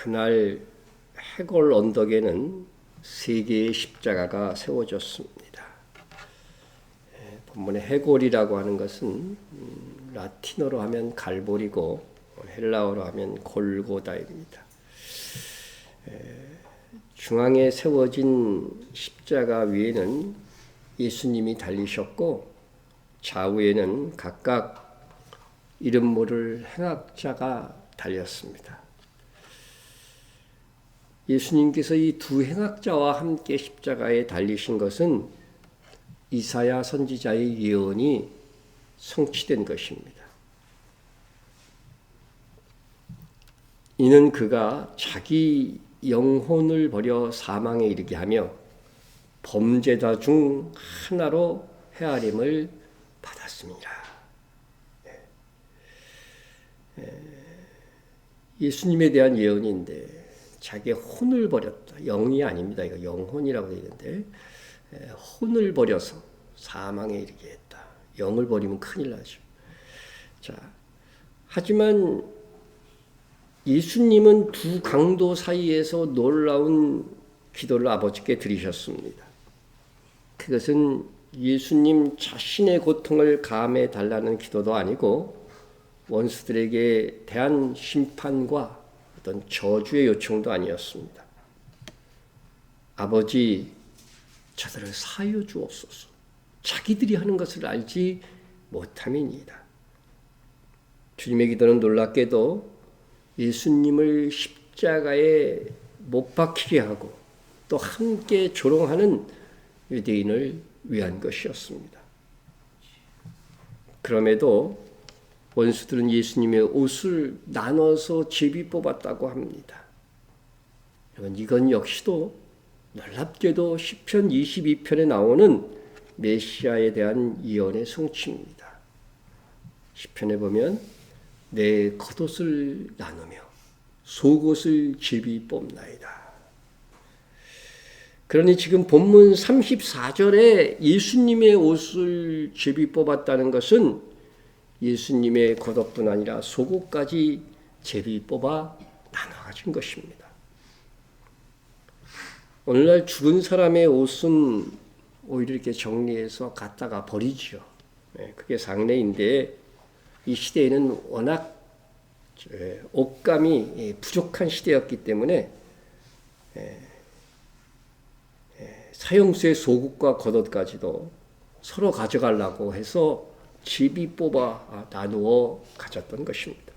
그날 해골 언덕에는 세 개의 십자가가 세워졌습니다. 본문의 해골이라고 하는 것은 라틴어로 하면 갈보리고 헬라어로 하면 골고다입니다. 중앙에 세워진 십자가 위에는 예수님이 달리셨고 좌우에는 각각 이름 모를 행악자가 달렸습니다. 예수님께서 이 두 행악자와 함께 십자가에 달리신 것은 이사야 선지자의 예언이 성취된 것입니다. 이는 그가 자기 영혼을 버려 사망에 이르게 하며 범죄자 중 하나로 헤아림을 받았습니다. 예수님에 대한 예언인데 자기의 혼을 버렸다. 영이 아닙니다. 이거 영혼이라고 되어 있는데 혼을 버려서 사망에 이르게 했다. 영을 버리면 큰일 나죠. 자, 하지만 예수님은 두 강도 사이에서 놀라운 기도를 아버지께 드리셨습니다. 그것은 예수님 자신의 고통을 감해 달라는 기도도 아니고 원수들에게 대한 심판과 어떤 저주의 요청도 아니었습니다. 아버지, 저들을 사하여 주옵소서. 자기들이 하는 것을 알지 못함이니이다. 주님의 기도는 놀랍게도 예수님을 십자가에 못 박히게 하고 또 함께 조롱하는 유대인을 위한 것이었습니다. 그럼에도 원수들은 예수님의 옷을 나눠서 제비 뽑았다고 합니다. 여러분, 이건 역시도 놀랍게도 시편 22편에 나오는 메시아에 대한 예언의 성취입니다. 시편에 보면 내 겉옷을 나누며 속옷을 제비 뽑나이다. 그러니 지금 본문 34절에 예수님의 옷을 제비 뽑았다는 것은 예수님의 겉옷뿐 아니라 속옷까지 제비 뽑아 나눠 가진 것입니다. 오늘날 죽은 사람의 옷은 오히려 이렇게 정리해서 갖다가 버리죠. 그게 상례인데 이 시대에는 워낙 옷감이 부족한 시대였기 때문에 사형수의 속옷과 겉옷까지도 서로 가져가려고 해서 제비 뽑아 나누어 가졌던 것입니다.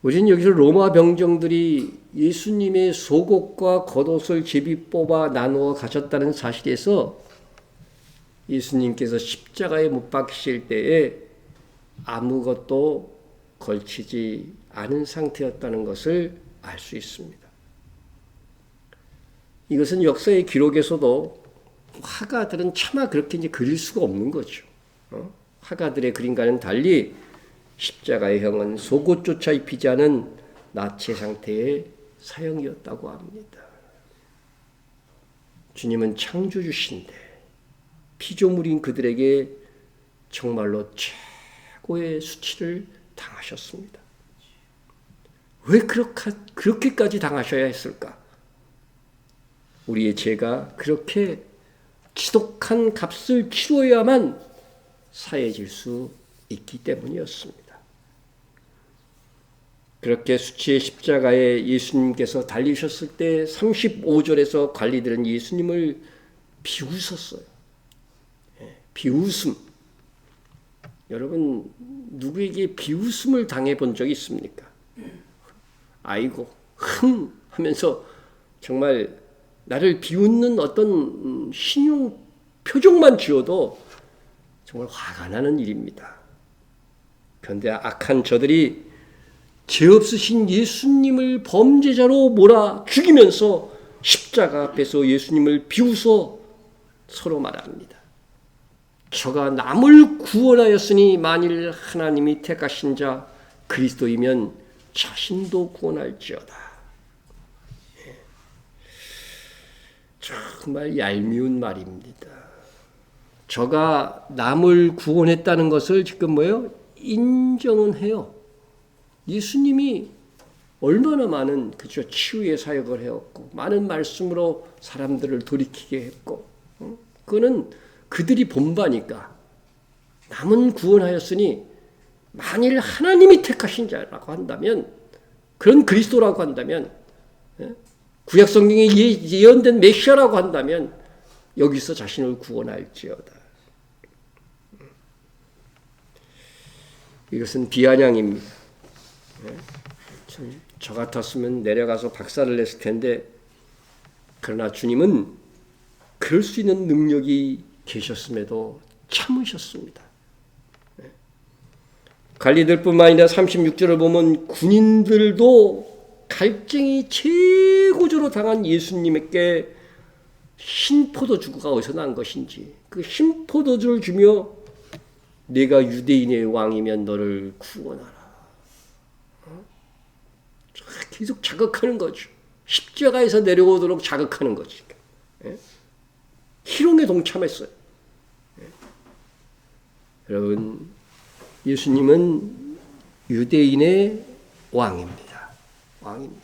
우리는 여기서 로마 병정들이 예수님의 속옷과 겉옷을 제비 뽑아 나누어 가졌다는 사실에서 예수님께서 십자가에 못 박히실 때에 아무것도 걸치지 않은 상태였다는 것을 알 수 있습니다. 이것은 역사의 기록에서도 화가들은 차마 그렇게 이제 그릴 수가 없는 거죠. 화가들의 그림과는 달리 십자가의 형은 속옷조차 입히지 않은 나체 상태의 사형이었다고 합니다. 주님은 창조주신데 피조물인 그들에게 정말로 최고의 수치를 당하셨습니다. 왜 그렇게까지 당하셔야 했을까? 우리의 죄가 그렇게 지독한 값을 치러야만 사해질 수 있기 때문이었습니다. 그렇게 수치의 십자가에 예수님께서 달리셨을 때 35절에서 관리들은 예수님을 비웃었어요. 비웃음. 여러분, 누구에게 비웃음을 당해본 적이 있습니까? 아이고, 하면서 정말 나를 비웃는 어떤 신용 표정만 지어도 정말 화가 나는 일입니다. 그런데 악한 저들이 죄 없으신 예수님을 범죄자로 몰아 죽이면서 십자가 앞에서 예수님을 비웃어 서로 말합니다. 저가 남을 구원하였으니 만일 하나님이 택하신 자 그리스도이면 자신도 구원할지어다. 정말 얄미운 말입니다. 저가 남을 구원했다는 것을 지금 인정은 해요. 예수님이 얼마나 많은 그죠 치유의 사역을 해왔고 많은 말씀으로 사람들을 돌이키게 했고 그거는 그들이 본바니까 남은 구원하였으니 만일 하나님이 택하신 자라고 한다면 그런 그리스도라고 한다면 구약 성경에 예언된 메시아라고 한다면 여기서 자신을 구원할지어다. 이것은 비아냥입니다. 저 같았으면 내려가서 박살을 냈을 텐데 그러나 주님은 그럴 수 있는 능력이 계셨음에도 참으셨습니다. 관리들뿐만 아니라 36절을 보면 군인들도 갈증이 최고조로 당한 예수님에게 흰 포도주가 어디서 난 것인지 그 흰 포도주를 주며 내가 유대인의 왕이면 너를 구원하라. 계속 자극하는 거죠. 십자가에서 내려오도록 자극하는 거지. 희롱에 동참했어요. 여러분, 예수님은 유대인의 왕입니다. 왕입니다.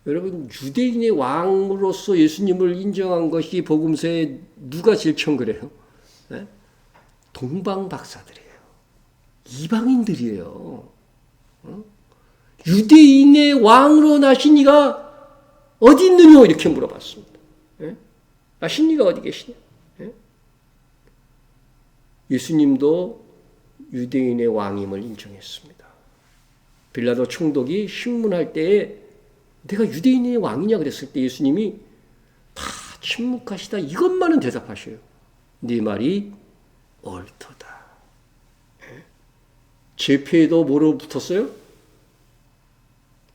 여러분, 유대인의 왕으로서 예수님을 인정한 것이 복음서에 누가 제일 처음 그래요? 동방 박사들이에요. 이방인들이에요. 유대인의 왕으로 나신 이가 어디 있느냐 이렇게 물어봤습니다. 나신 이가 어디 계시냐? 예수님도 유대인의 왕임을 인정했습니다. 빌라도 총독이 신문할 때에 내가 유대인의 왕이냐 그랬을 때 예수님이 다 침묵하시다 이것만은 대답하셔요. 네 말이 옳도다. 제패에도 뭐로 붙었어요?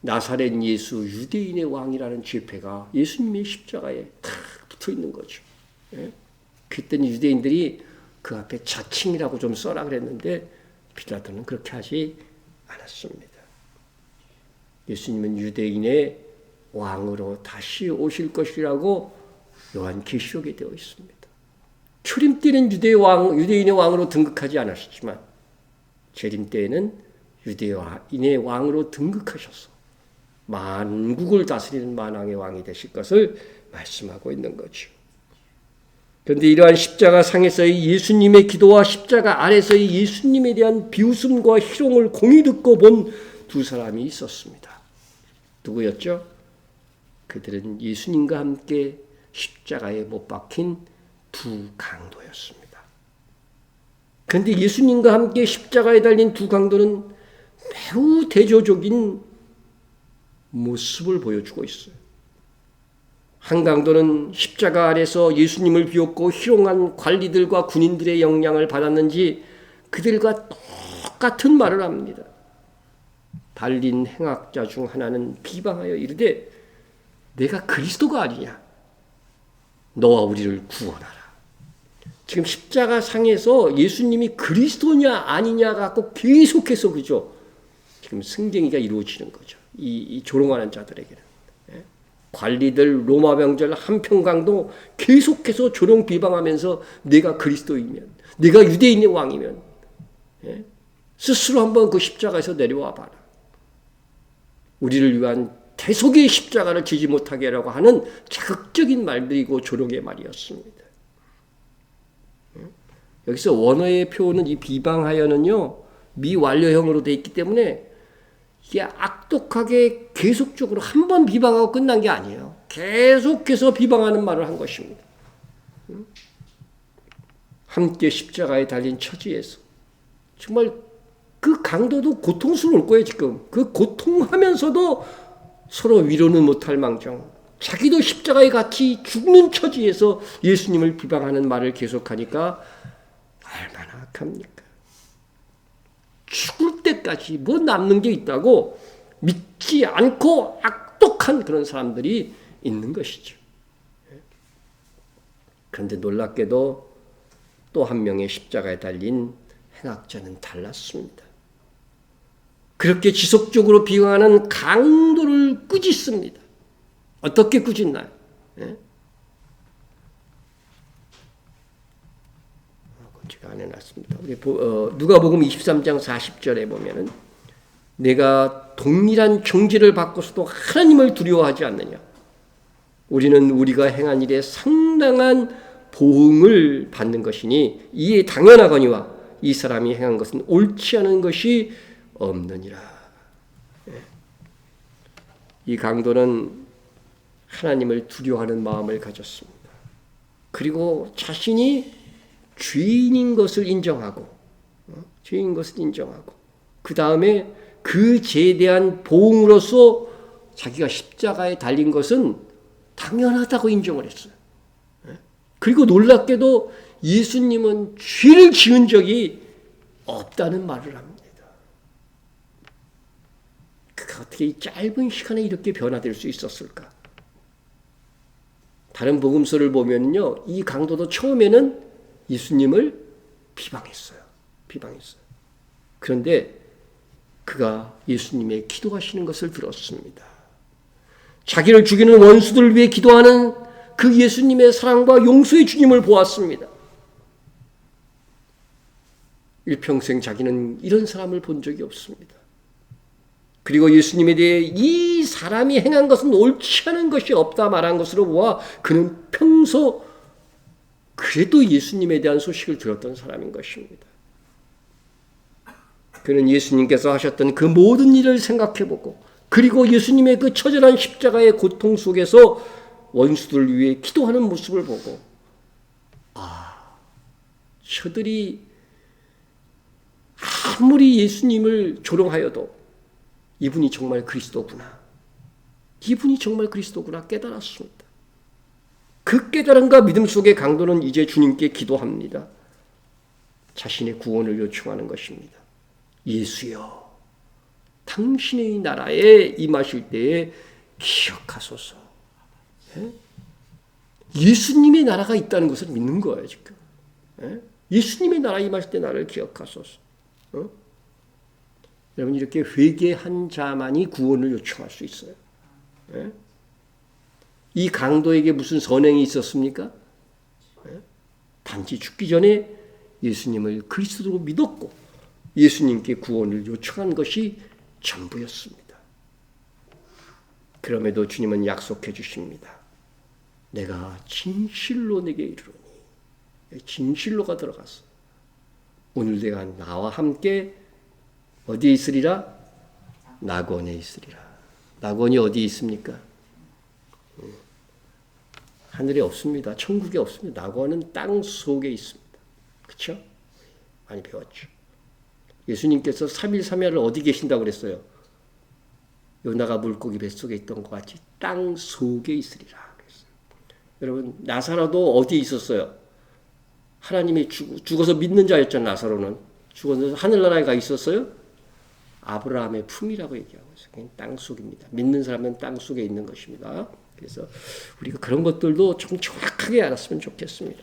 나사렛 예수 유대인의 왕이라는 제패가 예수님의 십자가에 탁 붙어 있는 거죠. 그랬더니 유대인들이 그 앞에 자칭이라고 좀 써라 그랬는데 빌라도는 그렇게 하지 않았습니다. 예수님은 유대인의 왕으로 다시 오실 것이라고 요한계시록에 되어 있습니다. 초림 때는 유대인의 왕으로 등극하지 않으셨지만 재림 때에는 유대인의 왕으로 등극하셔서 만국을 다스리는 만왕의 왕이 되실 것을 말씀하고 있는 거죠. 그런데 이러한 십자가 상에서의 예수님의 기도와 십자가 아래서의 예수님에 대한 비웃음과 희롱을 공히 듣고 본 두 사람이 있었습니다. 누구였죠? 그들은 예수님과 함께 십자가에 못 박힌 두 강도였습니다. 그런데 예수님과 함께 십자가에 달린 두 강도는 매우 대조적인 모습을 보여주고 있어요. 한 강도는 십자가 아래서 예수님을 비웃고 희롱한 관리들과 군인들의 영향을 받았는지 그들과 똑같은 말을 합니다. 달린 행악자 중 하나는 비방하여 이르되 내가 그리스도가 아니냐? 너와 우리를 구원하라. 지금 십자가 상에서 예수님이 그리스도냐 아니냐 갖고 계속해서 그죠? 지금 승쟁이가 이루어지는 거죠. 이 조롱하는 자들에게는. 관리들, 로마 병절, 한평강도 계속해서 조롱 비방하면서 내가 그리스도이면, 내가 유대인의 왕이면 스스로 한번 그 십자가에서 내려와 봐라. 우리를 위한 대속의 십자가를 지지 못하게 하라고 하는 자극적인 말들이고 조롱의 말이었습니다. 여기서 원어의 표현은 이 비방하여는요, 미완료형으로 되어 있기 때문에 이게 악독하게 계속적으로 한 번 비방하고 끝난 게 아니에요. 계속해서 비방하는 말을 한 것입니다. 함께 십자가에 달린 처지에서 정말 그 강도도 고통스러울 거예요. 지금 그 고통하면서도 서로 위로는 못할 망정 자기도 십자가에 같이 죽는 처지에서 예수님을 비방하는 말을 계속하니까 얼마나 악합니까? 죽을 때까지 뭐 남는 게 있다고 믿지 않고 악독한 그런 사람들이 있는 것이죠. 그런데 놀랍게도 또 한 명의 십자가에 달린 행악자는 달랐습니다. 그렇게 지속적으로 비방하는 강도를 꾸짖습니다. 어떻게 꾸짖나요? 제가 안 해놨습니다. 우리 누가복음 23장 40절에 보면은 내가 동일한 경지를 받고서도 하나님을 두려워하지 않느냐? 우리는 우리가 행한 일에 상당한 보응을 받는 것이니 이에 당연하거니와 이 사람이 행한 것은 옳지 않은 것이 없느니라. 이 강도는 하나님을 두려워하는 마음을 가졌습니다. 그리고 자신이 죄인인 것을 인정하고, 그 다음에 그 죄에 대한 보응으로서 자기가 십자가에 달린 것은 당연하다고 인정을 했어요. 그리고 놀랍게도 예수님은 죄를 지은 적이 없다는 말을 합니다. 그가 어떻게 이 짧은 시간에 이렇게 변화될 수 있었을까? 다른 복음서를 보면요, 이 강도도 처음에는 예수님을 비방했어요. 그런데 그가 예수님의 기도하시는 것을 들었습니다. 자기를 죽이는 원수들을 위해 기도하는 그 예수님의 사랑과 용서의 주님을 보았습니다. 일평생 자기는 이런 사람을 본 적이 없습니다. 그리고 예수님에 대해 이 사람이 행한 것은 옳지 않은 것이 없다 말한 것으로 보아 그는 평소 그래도 예수님에 대한 소식을 들었던 사람인 것입니다. 그는 예수님께서 하셨던 그 모든 일을 생각해보고 그리고 예수님의 그 처절한 십자가의 고통 속에서 원수들을 위해 기도하는 모습을 보고 저들이 아무리 예수님을 조롱하여도 이분이 정말 그리스도구나 깨달았습니다. 그 깨달음과 믿음 속의 강도는 이제 주님께 기도합니다. 자신의 구원을 요청하는 것입니다. 예수여, 당신의 나라에 임하실 때에 기억하소서. 예수님의 나라가 있다는 것을 믿는 거예요, 지금. 예수님의 나라에 임하실 때 나를 기억하소서. 여러분, 이렇게 회개한 자만이 구원을 요청할 수 있어요. 이 강도에게 무슨 선행이 있었습니까? 단지 죽기 전에 예수님을 그리스도로 믿었고 예수님께 구원을 요청한 것이 전부였습니다. 그럼에도 주님은 약속해 주십니다. 내가 진실로 내게 이르노니. 진실로가 들어갔어. 오늘 내가 나와 함께 어디에 있으리라? 낙원에 있으리라. 낙원이 어디에 있습니까? 하늘에 없습니다. 천국에 없습니다. 낙원은 땅 속에 있습니다. 그렇죠? 많이 배웠죠. 예수님께서 3일 3야를 어디 계신다고 그랬어요? 요나가 물고기 뱃속에 있던 것 같이 땅 속에 있으리라 그랬어요. 여러분, 나사로도 어디에 있었어요? 하나님이 죽어서 믿는 자였잖아요. 나사로는 죽어서 하늘나라에 가 있었어요. 아브라함의 품이라고 얘기하고 있어요. 땅 속입니다. 믿는 사람은 땅 속에 있는 것입니다. 그래서 우리가 그런 것들도 좀 정확하게 알았으면 좋겠습니다.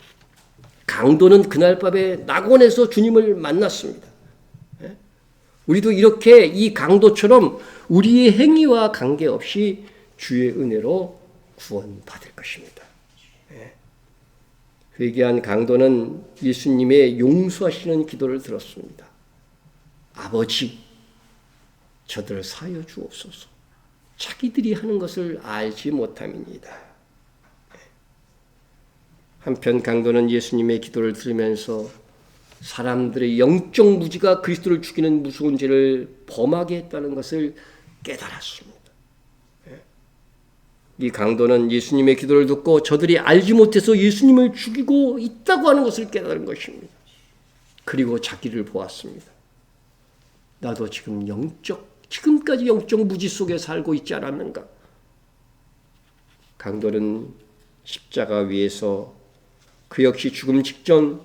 강도는 그날 밤에 낙원에서 주님을 만났습니다. 우리도 이렇게 이 강도처럼 우리의 행위와 관계없이 주의 은혜로 구원받을 것입니다. 회개한 강도는 예수님의 용서하시는 기도를 들었습니다. 아버지, 저들을 사하여 주옵소서. 자기들이 하는 것을 알지 못함이니이다. 한편 강도는 예수님의 기도를 들으면서 사람들의 영적 무지가 그리스도를 죽이는 무서운 죄를 범하게 했다는 것을 깨달았습니다. 이 강도는 예수님의 기도를 듣고 저들이 알지 못해서 예수님을 죽이고 있다고 하는 것을 깨달은 것입니다. 그리고 자기를 보았습니다. 나도 지금까지 영적 무지 속에 살고 있지 않았는가? 강도는 십자가 위에서 그 역시 죽음 직전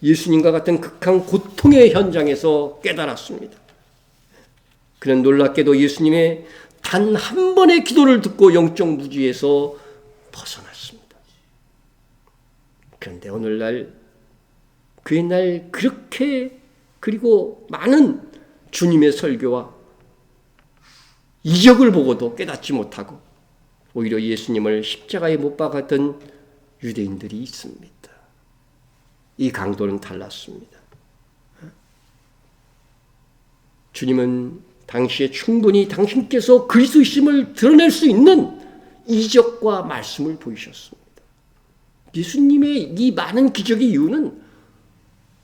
예수님과 같은 극한 고통의 현장에서 깨달았습니다. 그는 놀랍게도 예수님의 단 한 번의 기도를 듣고 영적 무지에서 벗어났습니다. 그런데 오늘날 그의 날 그렇게 그리고 많은 주님의 설교와 이적을 보고도 깨닫지 못하고 오히려 예수님을 십자가에 못 박았던 유대인들이 있습니다. 이 강도는 달랐습니다. 주님은 당시에 충분히 당신께서 그리스도이심을 드러낼 수 있는 이적과 말씀을 보이셨습니다. 예수님의 이 많은 기적의 이유는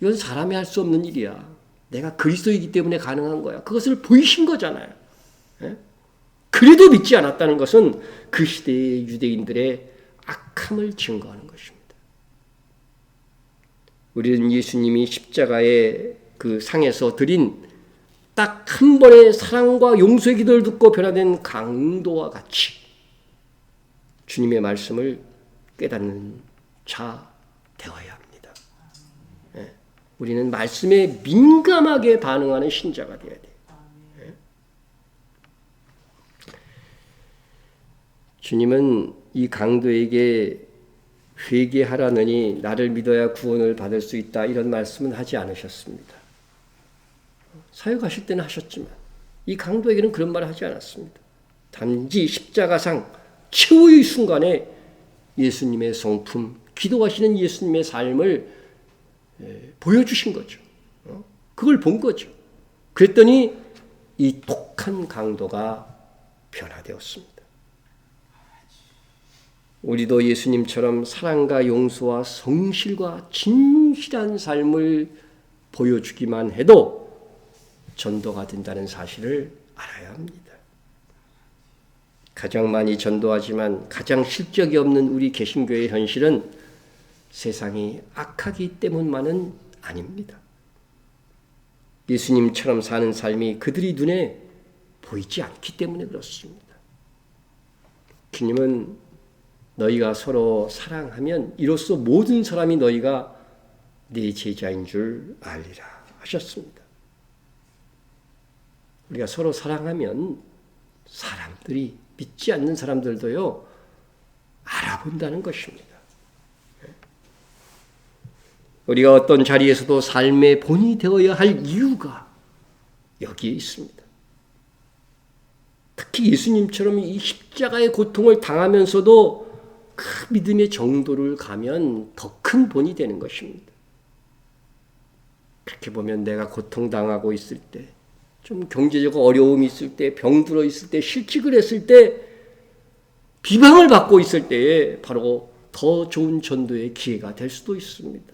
이건 사람이 할 수 없는 일이야. 내가 그리스도이기 때문에 가능한 거야. 그것을 보이신 거잖아요. 그래도 믿지 않았다는 것은 그 시대의 유대인들의 악함을 증거하는 것입니다. 우리는 예수님이 십자가의 그 상에서 드린 딱 한 번의 사랑과 용서의 기도를 듣고 변화된 강도와 같이 주님의 말씀을 깨닫는 자 되어야 합니다. 우리는 말씀에 민감하게 반응하는 신자가 되어야 돼요. 주님은 이 강도에게 회개하라느니 나를 믿어야 구원을 받을 수 있다 이런 말씀은 하지 않으셨습니다. 사역하실 때는 하셨지만 이 강도에게는 그런 말을 하지 않았습니다. 단지 십자가상 최후의 순간에 예수님의 성품, 기도하시는 예수님의 삶을 보여주신 거죠. 그걸 본 거죠. 그랬더니 이 독한 강도가 변화되었습니다. 우리도 예수님처럼 사랑과 용서와 성실과 진실한 삶을 보여주기만 해도 전도가 된다는 사실을 알아야 합니다. 가장 많이 전도하지만 가장 실적이 없는 우리 개신교의 현실은 세상이 악하기 때문만은 아닙니다. 예수님처럼 사는 삶이 그들이 눈에 보이지 않기 때문에 그렇습니다. 주님은 너희가 서로 사랑하면 이로써 모든 사람이 너희가 네 제자인 줄 알리라 하셨습니다. 우리가 서로 사랑하면 사람들이 믿지 않는 사람들도요 알아본다는 것입니다. 우리가 어떤 자리에서도 삶의 본이 되어야 할 이유가 여기에 있습니다. 특히 예수님처럼 이 십자가의 고통을 당하면서도 그 믿음의 정도를 가면 더 큰 본이 되는 것입니다. 그렇게 보면 내가 고통당하고 있을 때, 좀 경제적 어려움이 있을 때, 병들어 있을 때, 실직을 했을 때, 비방을 받고 있을 때에 바로 더 좋은 전도의 기회가 될 수도 있습니다.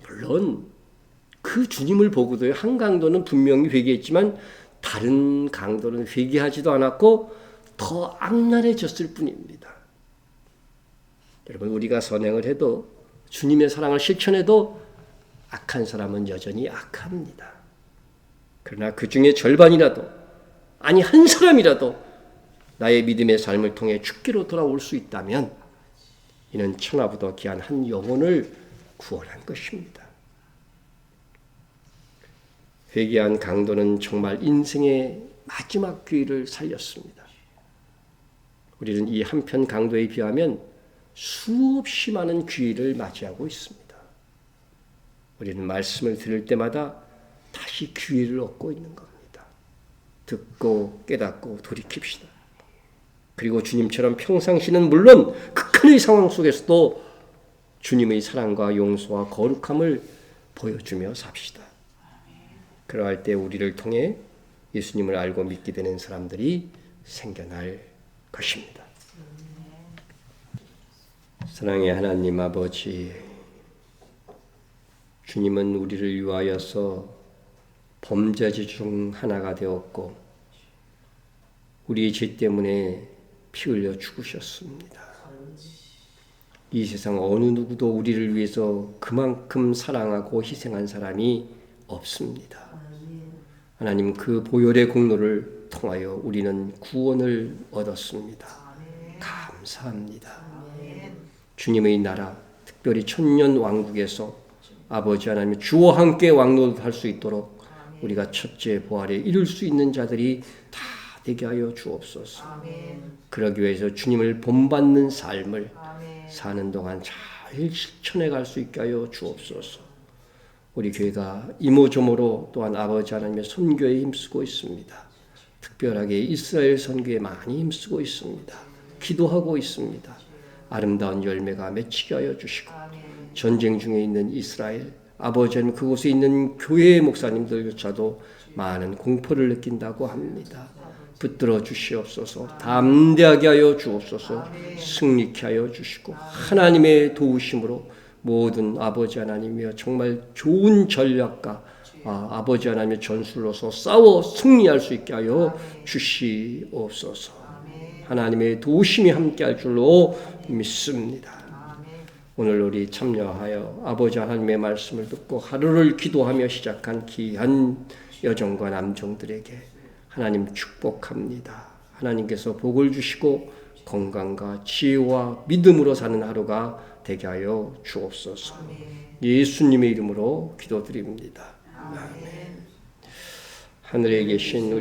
물론 그 주님을 보고도 한 강도는 분명히 회개했지만 다른 강도는 회개하지도 않았고 더 악랄해졌을 뿐입니다. 여러분, 우리가 선행을 해도 주님의 사랑을 실천해도 악한 사람은 여전히 악합니다. 그러나 그 중에 절반이라도, 아니 한 사람이라도 나의 믿음의 삶을 통해 주께로 돌아올 수 있다면 이는 천하보다 귀한 한 영혼을 구원한 것입니다. 회개한 강도는 정말 인생의 마지막 기회를 살렸습니다. 우리는 이 한편 강도에 비하면 수없이 많은 기회를 맞이하고 있습니다. 우리는 말씀을 들을 때마다 다시 기회를 얻고 있는 겁니다. 듣고 깨닫고 돌이킵시다. 그리고 주님처럼 평상시는 물론 극한의 상황 속에서도 주님의 사랑과 용서와 거룩함을 보여주며 삽시다. 그러할 때 우리를 통해 예수님을 알고 믿게 되는 사람들이 생겨날 것입니다. 사랑의 하나님 아버지, 주님은 우리를 위하여서 범죄자 중 하나가 되었고 우리의 죄 때문에 피 흘려 죽으셨습니다. 이 세상 어느 누구도 우리를 위해서 그만큼 사랑하고 희생한 사람이 없습니다. 하나님, 그 보혈의 공로를 통하여 우리는 구원을 얻었습니다. 감사합니다. 주님의 나라, 특별히 천년 왕국에서 아버지 하나님 주와 함께 왕노릇할 수 있도록 우리가 첫째 부활에 이룰 수 있는 자들이 다 되게 하여 주옵소서. 그러기 위해서 주님을 본받는 삶을 사는 동안 잘 실천해 갈 수 있게 하여 주옵소서. 우리 교회가 이모저모로 또한 아버지 하나님의 선교에 힘쓰고 있습니다. 특별하게 이스라엘 선교에 많이 힘쓰고 있습니다. 기도하고 있습니다. 아름다운 열매가 맺히게 하여 주시고 전쟁 중에 있는 이스라엘, 아버지 하나님 그곳에 있는 교회 목사님들조차도 많은 공포를 느낀다고 합니다. 붙들어 주시옵소서. 담대하게 하여 주옵소서. 승리케 하여 주시고 하나님의 도우심으로 모든 아버지 하나님이여 정말 좋은 전략과 아버지 하나님의 전술로서 싸워 승리할 수 있게 하여 주시옵소서. 하나님의 도우심이 함께할 줄로 믿습니다. 오늘 우리 참여하여 아버지 하나님의 말씀을 듣고 하루를 기도하며 시작한 귀한 여정과 남종들에게 하나님 축복합니다. 하나님께서 복을 주시고 건강과 지혜와 믿음으로 사는 하루가 되게 하여 주옵소서. 예수님의 이름으로 기도드립니다. 아멘. 하늘에 계신